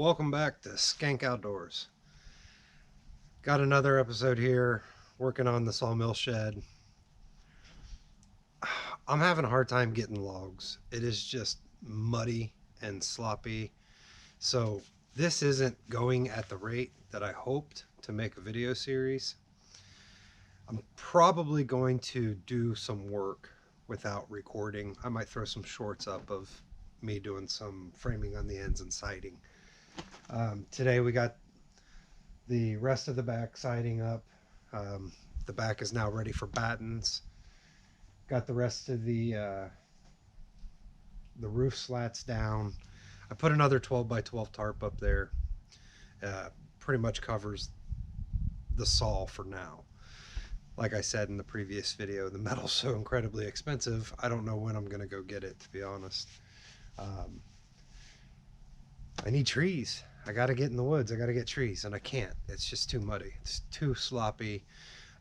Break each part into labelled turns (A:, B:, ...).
A: Welcome back to Skank Outdoors. Got another episode here working on the sawmill shed. I'm having a hard time getting logs. It is just muddy and sloppy. So this isn't going at the rate that I hoped to make a video series. I'm probably going to do some work without recording. I might throw some shorts up of me doing some framing on the ends and siding. Today we got the rest of the back siding up. The back is now ready for battens. Got the rest of the roof slats down. I put another 12 by 12 tarp up there. Pretty much covers the saw for now. Like I said in the previous video, the metal's so incredibly expensive, I don't know when I'm gonna go get it, to be honest. I need trees. I gotta get in the woods. I gotta get trees, and I can't. It's just too muddy. It's too sloppy.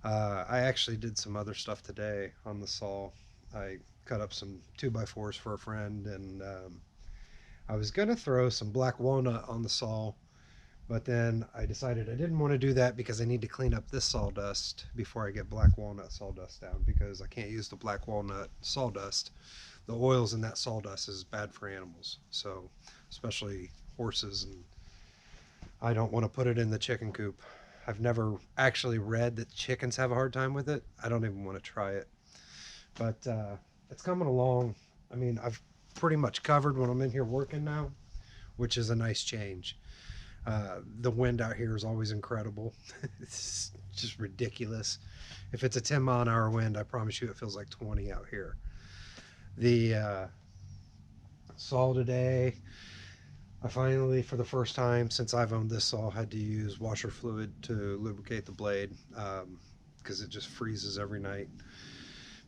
A: I actually did some other stuff today on the saw. I cut up some 2x4s for a friend, and I was gonna throw some black walnut on the saw, but then I decided I didn't want to do that because I need to clean up this sawdust before I get black walnut sawdust down, because I can't use the black walnut sawdust. The oils in that sawdust is bad for animals, so especially horses, and I don't want to put it in the chicken coop. I've never actually read that chickens have a hard time with it. I don't even want to try it, but it's coming along. I mean, I've pretty much covered when I'm in here working now, which is a nice change. The wind out here is always incredible. It's just ridiculous. If it's a 10-mile-an-hour wind, I promise you it feels like 20 out here. The saw today, I finally, for the first time since I've owned this saw, had to use washer fluid to lubricate the blade, because it just freezes every night.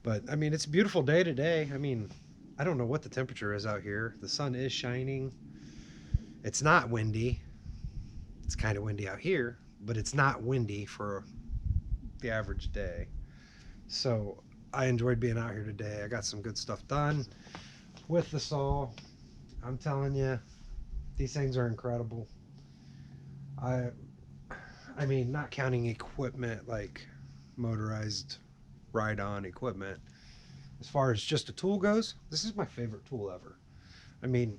A: But I mean, it's a beautiful day today. I mean, I don't know what the temperature is out here. The sun is shining. It's not windy. It's kind of windy out here, but it's not windy for the average day. So I enjoyed being out here today. I got some good stuff done with the saw. I'm telling you, these things are incredible. I mean, not counting equipment like motorized ride-on equipment. As far as just a tool goes, this is my favorite tool ever. I mean,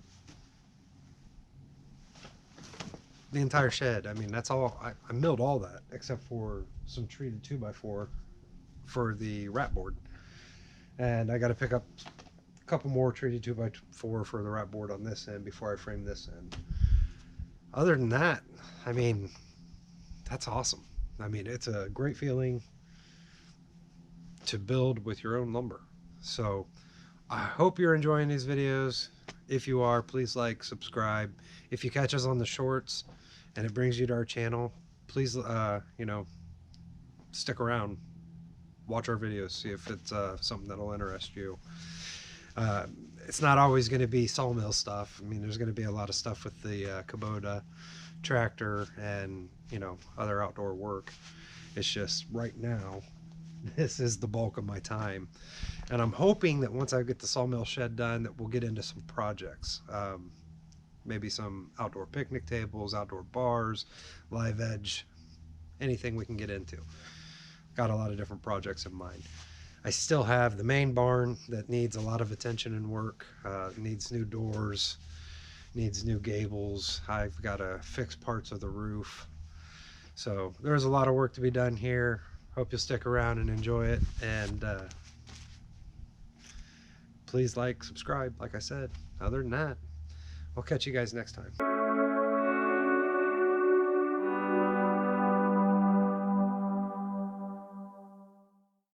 A: the entire shed. I mean, that's all. I milled all that except for some treated 2x4 for the rat board. And I got to pick up couple more treated 2x4 for the rat board on this end before I frame this end. Other than that, I mean, that's awesome. I mean, it's a great feeling to build with your own lumber. So I hope you're enjoying these videos. If you are, please like, subscribe. If you catch us on the shorts and it brings you to our channel, please you know, stick around, watch our videos, see if it's something that'll interest you. It's not always going to be sawmill stuff. I mean, there's going to be a lot of stuff with the Kubota tractor and, you know, other outdoor work. It's just right now, this is the bulk of my time. And I'm hoping that once I get the sawmill shed done, that we'll get into some projects. Maybe some outdoor picnic tables, outdoor bars, live edge, anything we can get into. Got a lot of different projects in mind. I still have the main barn that needs a lot of attention and work. Needs new doors, needs new gables. I've got to fix parts of the roof. So there's a lot of work to be done here. Hope you'll stick around and enjoy it. And please like, subscribe, like I said. Other than that, I'll catch you guys next time.